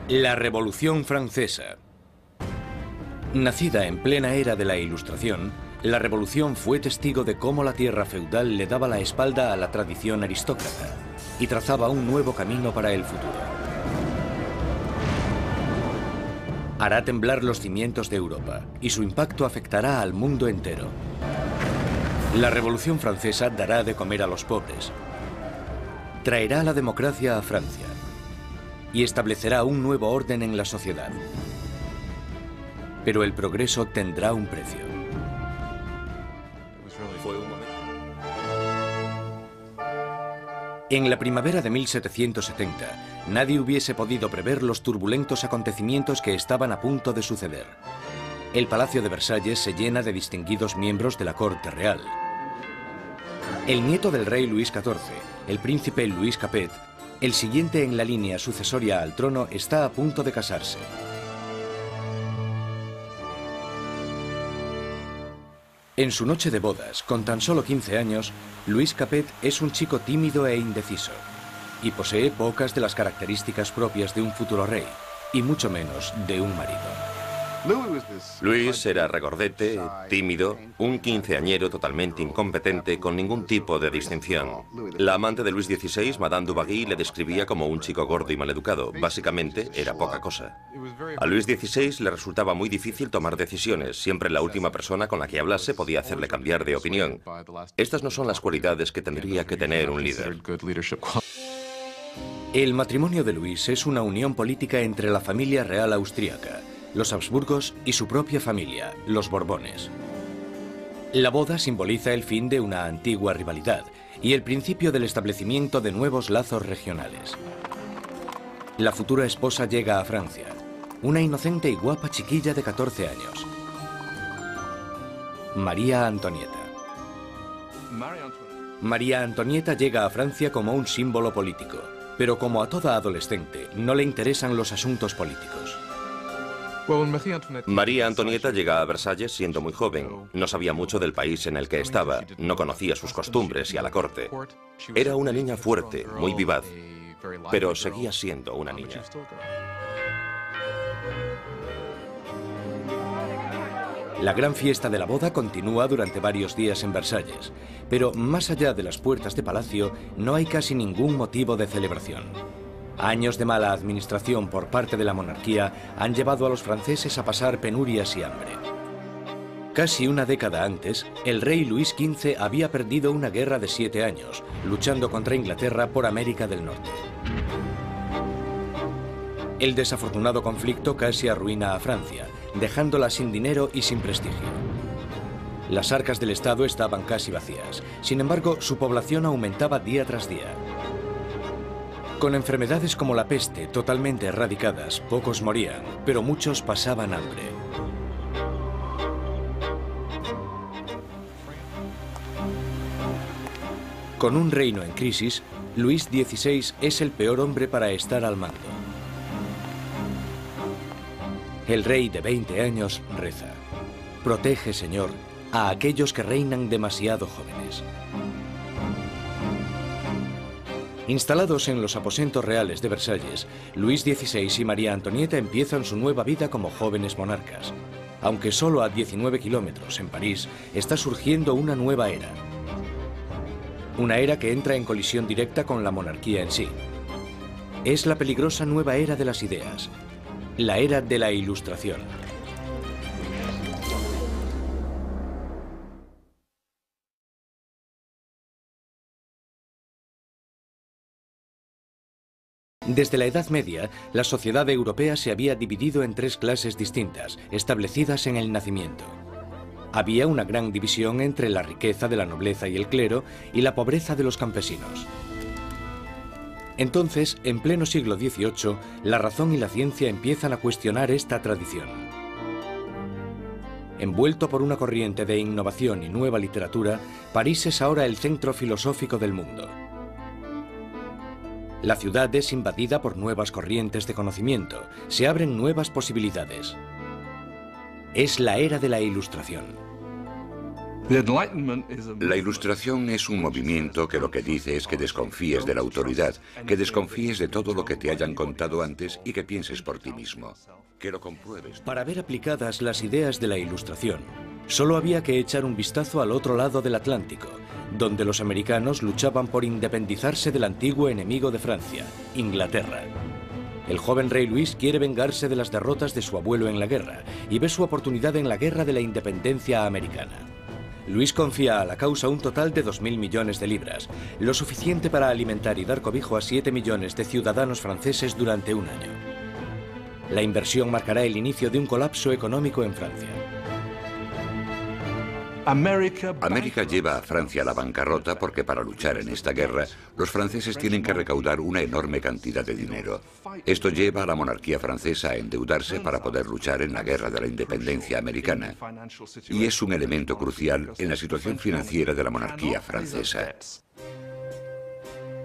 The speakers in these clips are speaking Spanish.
La Revolución Francesa. Nacida en plena era de la Ilustración, la Revolución fue testigo de cómo la tierra feudal le daba la espalda a la tradición aristócrata y trazaba un nuevo camino para el futuro. Hará temblar los cimientos de Europa y su impacto afectará al mundo entero. La Revolución Francesa dará de comer a los pobres, traerá la democracia a Francia y establecerá un nuevo orden en la sociedad. Pero el progreso tendrá un precio. En la primavera de 1770, nadie hubiese podido prever los turbulentos acontecimientos que estaban a punto de suceder. El Palacio de Versalles se llena de distinguidos miembros de la corte real. El nieto del rey Luis XIV, el príncipe Louis Capet, el siguiente en la línea sucesoria al trono, está a punto de casarse. En su noche de bodas, con tan solo 15 años, Louis Capet es un chico tímido e indeciso, y posee pocas de las características propias de un futuro rey, y mucho menos de un marido. Luis era regordete, tímido, un quinceañero totalmente incompetente, con ningún tipo de distinción. La amante de Luis XVI, Madame Dubarry, le describía como un chico gordo y maleducado. Básicamente, era poca cosa. A Luis XVI le resultaba muy difícil tomar decisiones. Siempre la última persona con la que hablase podía hacerle cambiar de opinión. Estas no son las cualidades que tendría que tener un líder. El matrimonio de Luis es una unión política entre la familia real austríaca, los Habsburgos y su propia familia, los Borbones. La boda simboliza el fin de una antigua rivalidad y el principio del establecimiento de nuevos lazos regionales. La futura esposa llega a Francia, una inocente y guapa chiquilla de 14 años. María Antonieta. María Antonieta llega a Francia como un símbolo político, pero como a toda adolescente, no le interesan los asuntos políticos. María Antonieta llega a Versalles siendo muy joven. No sabía mucho del país en el que estaba, no conocía sus costumbres y a la corte. Era una niña fuerte, muy vivaz, pero seguía siendo una niña. La gran fiesta de la boda continúa durante varios días en Versalles, pero más allá de las puertas de palacio no hay casi ningún motivo de celebración. Años de mala administración por parte de la monarquía han llevado a los franceses a pasar penurias y hambre. Casi una década antes, el rey Luis XV había perdido una guerra de 7 años, luchando contra Inglaterra por América del Norte. El desafortunado conflicto casi arruina a Francia, dejándola sin dinero y sin prestigio. Las arcas del Estado estaban casi vacías, sin embargo, su población aumentaba día tras día. Con enfermedades como la peste totalmente erradicadas, pocos morían, pero muchos pasaban hambre. Con un reino en crisis, Luis XVI es el peor hombre para estar al mando. El rey de 20 años reza: «Protege, Señor, a aquellos que reinan demasiado jóvenes». Instalados en los aposentos reales de Versalles, Luis XVI y María Antonieta empiezan su nueva vida como jóvenes monarcas. Aunque solo a 19 kilómetros, en París, está surgiendo una nueva era. Una era que entra en colisión directa con la monarquía en sí. Es la peligrosa nueva era de las ideas, la era de la Ilustración. Desde la Edad Media, la sociedad europea se había dividido en 3 clases distintas, establecidas en el Nacimiento. Había una gran división entre la riqueza de la nobleza y el clero y la pobreza de los campesinos. Entonces, en pleno siglo XVIII, la razón y la ciencia empiezan a cuestionar esta tradición. Envuelto por una corriente de innovación y nueva literatura, París es ahora el centro filosófico del mundo. La ciudad es invadida por nuevas corrientes de conocimiento, se abren nuevas posibilidades. Es la era de la Ilustración. La Ilustración es un movimiento que lo que dice es que desconfíes de la autoridad, que desconfíes de todo lo que te hayan contado antes y que pienses por ti mismo, que lo compruebes. Para ver aplicadas las ideas de la Ilustración, solo había que echar un vistazo al otro lado del Atlántico, donde los americanos luchaban por independizarse del antiguo enemigo de Francia, Inglaterra. El joven rey Luis quiere vengarse de las derrotas de su abuelo en la guerra y ve su oportunidad en la Guerra de la Independencia Americana. Luis confía a la causa un total de 2.000 millones de libras, lo suficiente para alimentar y dar cobijo a 7 millones de ciudadanos franceses durante un año. La inversión marcará el inicio de un colapso económico en Francia. América lleva a Francia a la bancarrota porque para luchar en esta guerra, los franceses tienen que recaudar una enorme cantidad de dinero. Esto lleva a la monarquía francesa a endeudarse para poder luchar en la Guerra de la Independencia Americana. Y es un elemento crucial en la situación financiera de la monarquía francesa.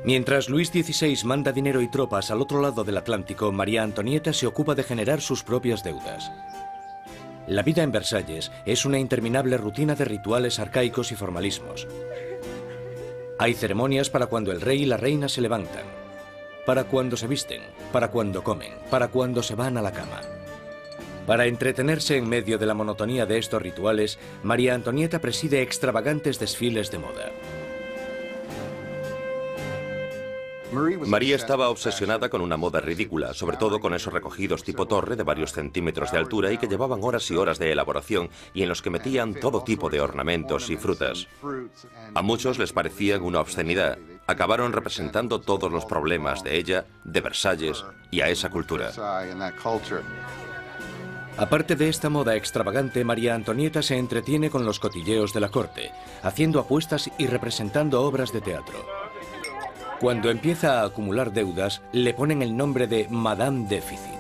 Mientras Luis XVI manda dinero y tropas al otro lado del Atlántico, María Antonieta se ocupa de generar sus propias deudas. La vida en Versalles es una interminable rutina de rituales arcaicos y formalismos. Hay ceremonias para cuando el rey y la reina se levantan, para cuando se visten, para cuando comen, para cuando se van a la cama. Para entretenerse en medio de la monotonía de estos rituales, María Antonieta preside extravagantes desfiles de moda. María estaba obsesionada con una moda ridícula, sobre todo con esos recogidos tipo torre de varios centímetros de altura y que llevaban horas y horas de elaboración y en los que metían todo tipo de ornamentos y frutas. A muchos les parecían una obscenidad. Acabaron representando todos los problemas de ella, de Versalles y a esa cultura. Aparte de esta moda extravagante, María Antonieta se entretiene con los cotilleos de la corte, haciendo apuestas y representando obras de teatro. Cuando empieza a acumular deudas, le ponen el nombre de Madame Déficit.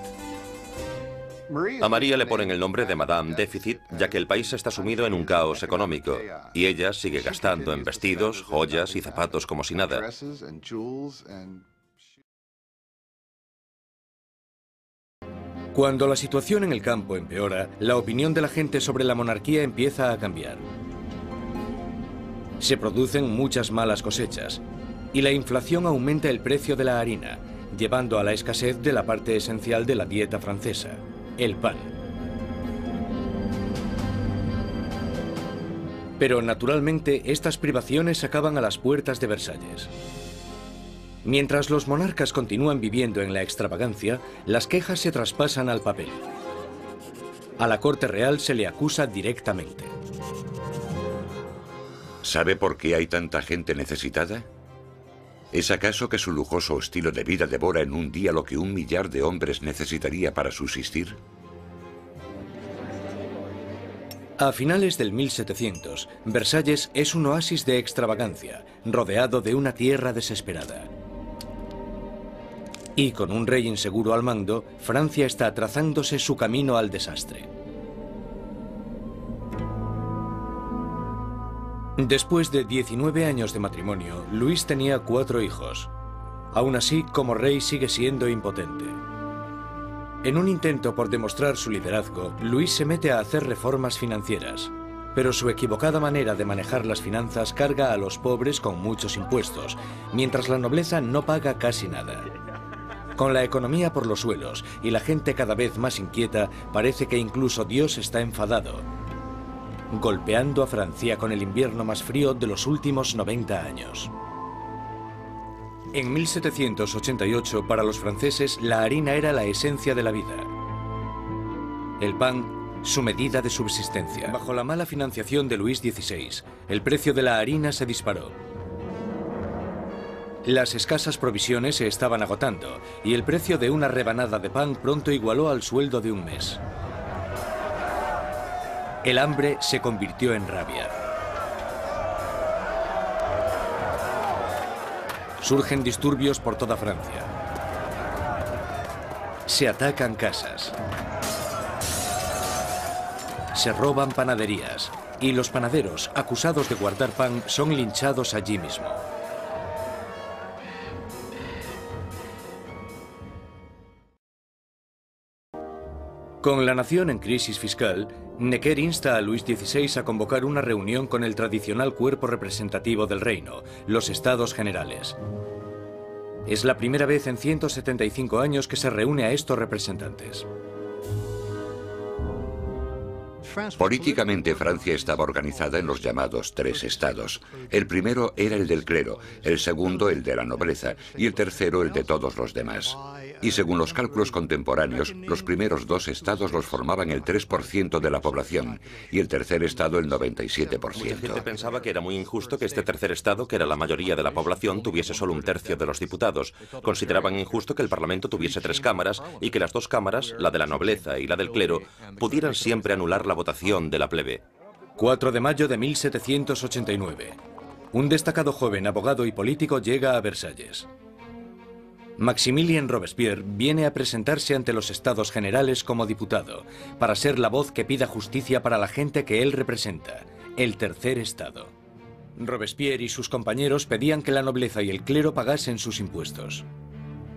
A María le ponen el nombre de Madame Déficit, ya que el país está sumido en un caos económico, y ella sigue gastando en vestidos, joyas y zapatos como si nada. Cuando la situación en el campo empeora, la opinión de la gente sobre la monarquía empieza a cambiar. Se producen muchas malas cosechas, y la inflación aumenta el precio de la harina, llevando a la escasez de la parte esencial de la dieta francesa, el pan. Pero naturalmente estas privaciones acaban a las puertas de Versalles. Mientras los monarcas continúan viviendo en la extravagancia, las quejas se traspasan al papel. A la corte real se le acusa directamente. ¿Sabe por qué hay tanta gente necesitada? ¿Es acaso que su lujoso estilo de vida devora en un día lo que 1 millar de hombres necesitaría para subsistir? A finales del 1700, Versalles es un oasis de extravagancia, rodeado de una tierra desesperada. Y con un rey inseguro al mando, Francia está trazándose su camino al desastre. Después de 19 años de matrimonio, Luis tenía 4 hijos. Aún así, como rey sigue siendo impotente. En un intento por demostrar su liderazgo, Luis se mete a hacer reformas financieras. Pero su equivocada manera de manejar las finanzas carga a los pobres con muchos impuestos, mientras la nobleza no paga casi nada. Con la economía por los suelos y la gente cada vez más inquieta, parece que incluso Dios está enfadado, golpeando a Francia con el invierno más frío de los últimos 90 años. En 1788, para los franceses, la harina era la esencia de la vida. El pan, su medida de subsistencia. Bajo la mala financiación de Luis XVI, el precio de la harina se disparó. Las escasas provisiones se estaban agotando y el precio de una rebanada de pan pronto igualó al sueldo de un mes. El hambre se convirtió en rabia. Surgen disturbios por toda Francia. Se atacan casas. Se roban panaderías. Y los panaderos, acusados de guardar pan, son linchados allí mismo. Con la nación en crisis fiscal, Necker insta a Luis XVI a convocar una reunión con el tradicional cuerpo representativo del reino, los Estados Generales. Es la primera vez en 175 años que se reúne a estos representantes. Políticamente, Francia estaba organizada en los llamados tres estados. El primero era el del clero, el segundo el de la nobleza y el tercero el de todos los demás. Y según los cálculos contemporáneos, los primeros dos estados los formaban el 3% de la población y el tercer estado el 97%. Mucha gente pensaba que era muy injusto que este tercer estado, que era la mayoría de la población, tuviese solo un tercio de los diputados. Consideraban injusto que el Parlamento tuviese 3 cámaras y que las 2 cámaras, la de la nobleza y la del clero, pudieran siempre anular la votación de la plebe. 4 de mayo de 1789. Un destacado joven abogado y político llega a Versalles. Maximilien Robespierre viene a presentarse ante los Estados Generales como diputado, para ser la voz que pida justicia para la gente que él representa, el tercer estado. Robespierre y sus compañeros pedían que la nobleza y el clero pagasen sus impuestos.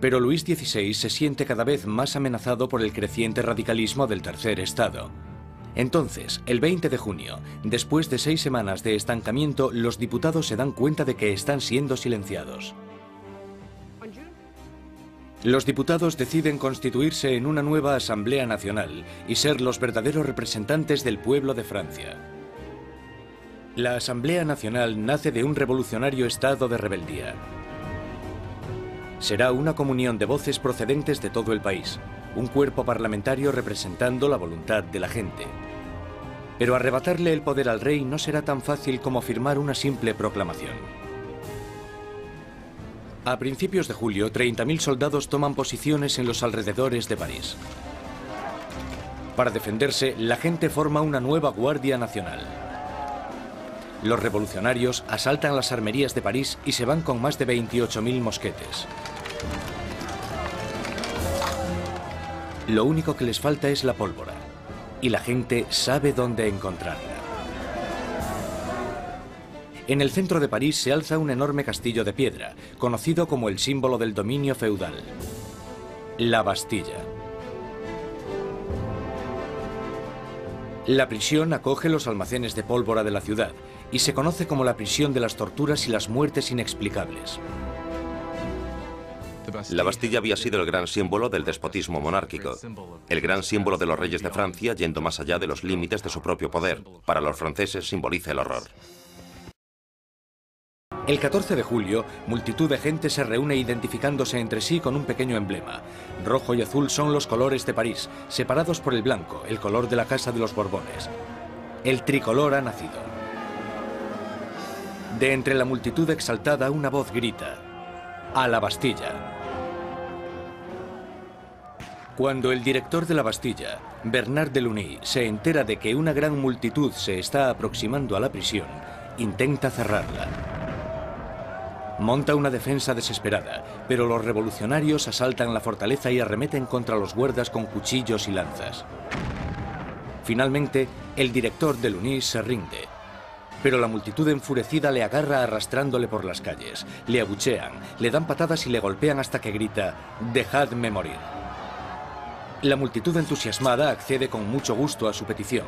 Pero Luis XVI se siente cada vez más amenazado por el creciente radicalismo del tercer estado. Entonces, el 20 de junio, después de 6 semanas de estancamiento, los diputados se dan cuenta de que están siendo silenciados. Los diputados deciden constituirse en una nueva Asamblea Nacional y ser los verdaderos representantes del pueblo de Francia. La Asamblea Nacional nace de un revolucionario estado de rebeldía. Será una comunión de voces procedentes de todo el país, un cuerpo parlamentario representando la voluntad de la gente. Pero arrebatarle el poder al rey no será tan fácil como firmar una simple proclamación. A principios de julio, 30.000 soldados toman posiciones en los alrededores de París. Para defenderse, la gente forma una nueva Guardia Nacional. Los revolucionarios asaltan las armerías de París y se van con más de 28.000 mosquetes. Lo único que les falta es la pólvora, y la gente sabe dónde encontrarla. En el centro de París se alza un enorme castillo de piedra, conocido como el símbolo del dominio feudal, la Bastilla. La prisión acoge los almacenes de pólvora de la ciudad y se conoce como la prisión de las torturas y las muertes inexplicables. La Bastilla había sido el gran símbolo del despotismo monárquico, el gran símbolo de los reyes de Francia yendo más allá de los límites de su propio poder. Para los franceses simboliza el horror. El 14 de julio, multitud de gente se reúne identificándose entre sí con un pequeño emblema. Rojo y azul son los colores de París, separados por el blanco, el color de la Casa de los Borbones. El tricolor ha nacido. De entre la multitud exaltada, una voz grita: ¡A la Bastilla! Cuando el director de la Bastilla, Bernard de Luynes, se entera de que una gran multitud se está aproximando a la prisión, intenta cerrarla. Monta una defensa desesperada, pero los revolucionarios asaltan la fortaleza y arremeten contra los guardas con cuchillos y lanzas. Finalmente, el director de Luynes se rinde, pero la multitud enfurecida le agarra arrastrándole por las calles, le abuchean, le dan patadas y le golpean hasta que grita: «¡Dejadme morir!». La multitud entusiasmada accede con mucho gusto a su petición.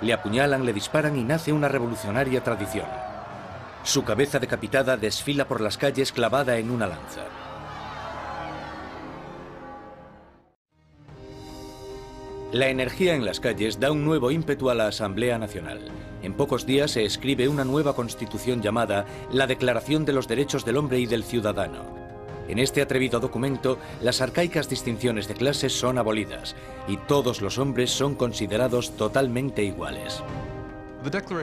Le apuñalan, le disparan y nace una revolucionaria tradición. Su cabeza decapitada desfila por las calles clavada en una lanza. La energía en las calles da un nuevo ímpetu a la Asamblea Nacional. En pocos días se escribe una nueva constitución llamada la Declaración de los Derechos del Hombre y del Ciudadano. En este atrevido documento, las arcaicas distinciones de clases son abolidas y todos los hombres son considerados totalmente iguales.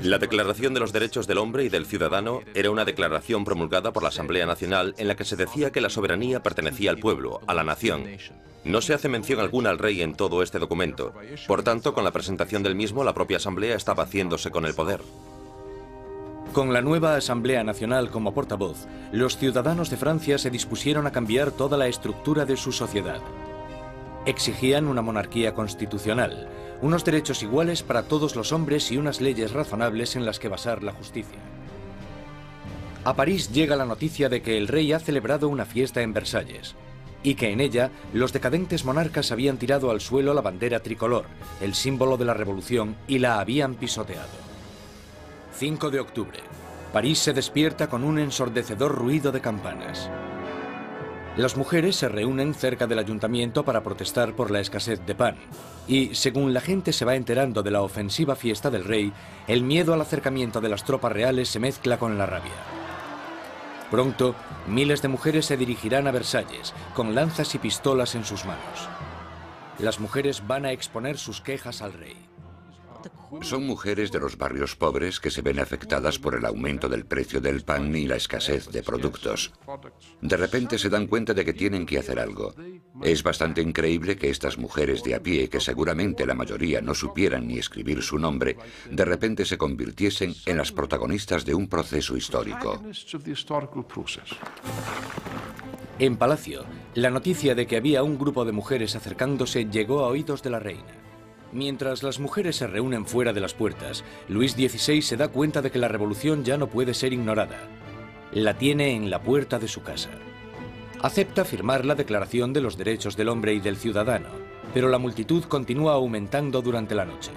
La Declaración de los Derechos del Hombre y del Ciudadano era una declaración promulgada por la Asamblea Nacional en la que se decía que la soberanía pertenecía al pueblo, a la nación. No se hace mención alguna al rey en todo este documento. Por tanto, con la presentación del mismo, la propia Asamblea estaba haciéndose con el poder. Con la nueva Asamblea Nacional como portavoz, los ciudadanos de Francia se dispusieron a cambiar toda la estructura de su sociedad. Exigían una monarquía constitucional, unos derechos iguales para todos los hombres y unas leyes razonables en las que basar la justicia. A París llega la noticia de que el rey ha celebrado una fiesta en Versalles. y que en ella los decadentes monarcas habían tirado al suelo la bandera tricolor, el símbolo de la revolución, y la habían pisoteado. 5 de octubre. París se despierta con un ensordecedor ruido de campanas. Las mujeres se reúnen cerca del ayuntamiento para protestar por la escasez de pan. Y, según la gente se va enterando de la ofensiva fiesta del rey, el miedo al acercamiento de las tropas reales se mezcla con la rabia. Pronto, miles de mujeres se dirigirán a Versalles, con lanzas y pistolas en sus manos. Las mujeres van a exponer sus quejas al rey. Son mujeres de los barrios pobres que se ven afectadas por el aumento del precio del pan y la escasez de productos. De repente se dan cuenta de que tienen que hacer algo. Es bastante increíble que estas mujeres de a pie, que seguramente la mayoría no supieran ni escribir su nombre, de repente se convirtiesen en las protagonistas de un proceso histórico. En Palacio, la noticia de que había un grupo de mujeres acercándose llegó a oídos de la reina. Mientras las mujeres se reúnen fuera de las puertas, Luis XVI se da cuenta de que la revolución ya no puede ser ignorada. La tiene en la puerta de su casa. Acepta firmar la Declaración de los Derechos del Hombre y del Ciudadano, pero la multitud continúa aumentando durante la noche.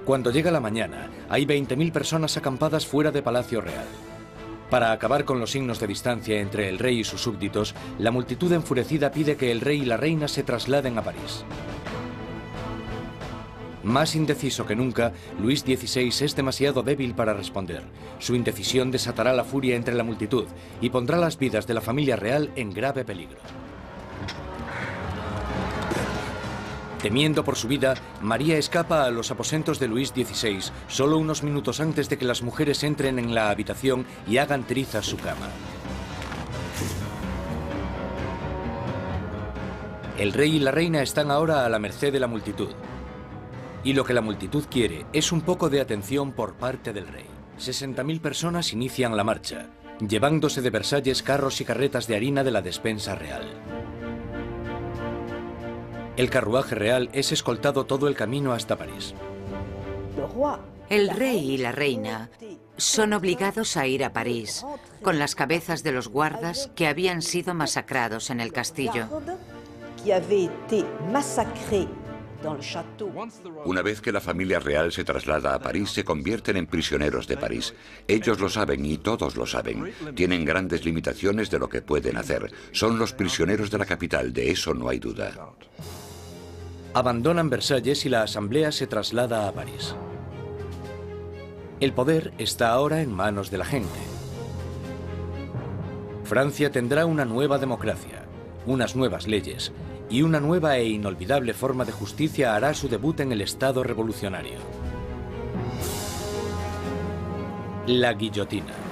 Cuando llega la mañana, hay 20.000 personas acampadas fuera de Palacio Real. Para acabar con los signos de distancia entre el rey y sus súbditos, la multitud enfurecida pide que el rey y la reina se trasladen a París. Más indeciso que nunca, Luis XVI es demasiado débil para responder. Su indecisión desatará la furia entre la multitud y pondrá las vidas de la familia real en grave peligro. Temiendo por su vida, María escapa a los aposentos de Luis XVI solo unos minutos antes de que las mujeres entren en la habitación y hagan trizas su cama. El rey y la reina están ahora a la merced de la multitud. Y lo que la multitud quiere es un poco de atención por parte del rey. 60.000 personas inician la marcha, llevándose de Versalles carros y carretas de harina de la despensa real. El carruaje real es escoltado todo el camino hasta París. El rey y la reina son obligados a ir a París, con las cabezas de los guardas que habían sido masacrados en el castillo. Una vez que la familia real se traslada a París, se convierten en prisioneros de París. Ellos lo saben y todos lo saben. Tienen grandes limitaciones de lo que pueden hacer. Son los prisioneros de la capital, de eso no hay duda. Abandonan Versalles y la asamblea se traslada a París. El poder está ahora en manos de la gente. Francia tendrá una nueva democracia, unas nuevas leyes, y una nueva e inolvidable forma de justicia hará su debut en el Estado revolucionario. La guillotina.